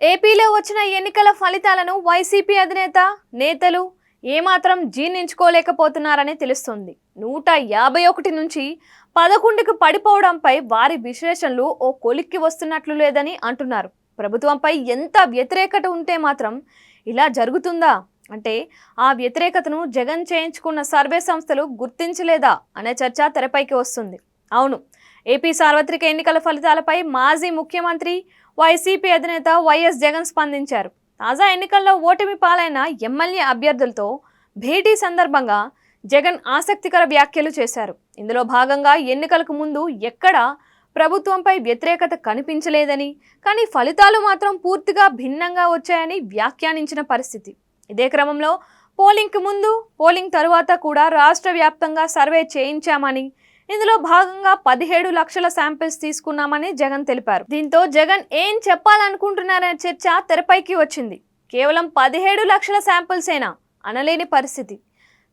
ఏపీలో వచ్చిన ఎన్నికల ఫలితాలను వైసీపీ అధినేత నేతలు ఏమాత్రం జీర్ణించుకోలేకపోతున్నారని తెలుస్తుంది. 151 నుంచి 11కు పడిపోవడంపై వారి విశ్లేషణలు ఓ కొలిక్కి వస్తున్నట్లు లేదని అంటున్నారు. ప్రభుత్వంపై ఎంత వ్యతిరేకత ఉంటే మాత్రం ఇలా జరుగుతుందా అంటే ఆ వ్యతిరేకతను జగన్ చేయించుకున్న సర్వే సంస్థలు గుర్తించలేదా అనే చర్చ తెరపైకి వస్తుంది. అవును, ఏపీ సార్వత్రిక ఎన్నికల ఫలితాలపై మాజీ ముఖ్యమంత్రి వైసీపీ అధినేత వైఎస్ జగన్ స్పందించారు. తాజా ఎన్నికల్లో ఓటమి పాలైన ఎమ్మెల్యే అభ్యర్థులతో భేటీ సందర్భంగా జగన్ ఆసక్తికర వ్యాఖ్యలు చేశారు. ఇందులో భాగంగా ఎన్నికలకు ముందు ఎక్కడా ప్రభుత్వంపై వ్యతిరేకత కనిపించలేదని, కానీ ఫలితాలు మాత్రం పూర్తిగా భిన్నంగా వచ్చాయని వ్యాఖ్యానించిన పరిస్థితి. ఇదే క్రమంలో పోలింగ్కి ముందు, పోలింగ్ తరువాత కూడా రాష్ట్ర వ్యాప్తంగా సర్వే చేయించామని, ఇందులో భాగంగా 17 లక్షల శాంపిల్స్ తీసుకున్నామని జగన్ తెలిపారు. దీంతో జగన్ ఏం చెప్పాలనుకుంటున్నారనే చర్చ తెరపైకి వచ్చింది. కేవలం 17 లక్షల శాంపిల్సేనా అనలేని పరిస్థితి.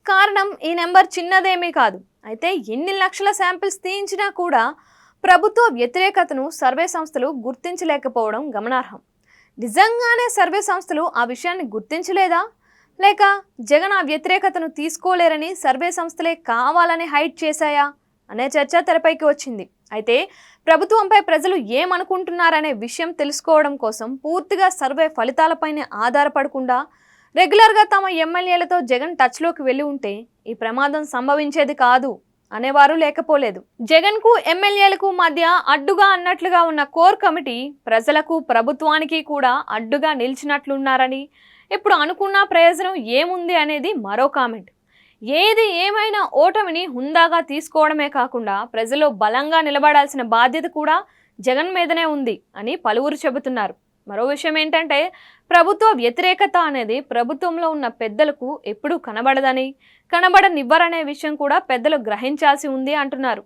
కారణం ఈ నెంబర్ చిన్నదేమీ కాదు. అయితే ఎన్ని లక్షల శాంపిల్స్ తీయించినా కూడా ప్రభుత్వ వ్యతిరేకతను సర్వే సంస్థలు గుర్తించలేకపోవడం గమనార్హం. నిజంగానే సర్వే సంస్థలు ఆ విషయాన్ని గుర్తించలేదా, లేక జగన్ ఆ వ్యతిరేకతను తీసుకోలేరని సర్వే సంస్థలే కావాలని హైడ్ చేశాయా అనే చర్చ తెరపైకి వచ్చింది. అయితే ప్రభుత్వంపై ప్రజలు ఏమనుకుంటున్నారనే విషయం తెలుసుకోవడం కోసం పూర్తిగా సర్వే ఫలితాలపైనే ఆధారపడకుండా రెగ్యులర్గా తమ ఎమ్మెల్యేలతో జగన్ టచ్లోకి వెళ్ళి ఉంటే ఈ ప్రమాదం సంభవించేది కాదు అనేవారు లేకపోలేదు. జగన్కు ఎమ్మెల్యేలకు మధ్య అడ్డుగా అన్నట్లుగా ఉన్న కోర్ కమిటీ ప్రజలకు ప్రభుత్వానికి కూడా అడ్డుగా నిలిచినట్లున్నారని, ఇప్పుడు అనుకున్న ప్రయోజనం ఏముంది అనేది మరో కామెంట్. ఏది ఏమైనా ఓటమిని హుందాగా తీసుకోవడమే కాకుండా ప్రజల్లో బలంగా నిలబడాల్సిన బాధ్యత కూడా జగన్ మీదనే ఉంది అని పలువురు చెబుతున్నారు. మరో విషయం ఏంటంటే ప్రభుత్వ వ్యతిరేకత అనేది ప్రభుత్వంలో ఉన్న పెద్దలకు ఎప్పుడూ కనబడనివ్వరనే విషయం కూడా పెద్దలు గ్రహించాల్సి ఉంది అంటున్నారు.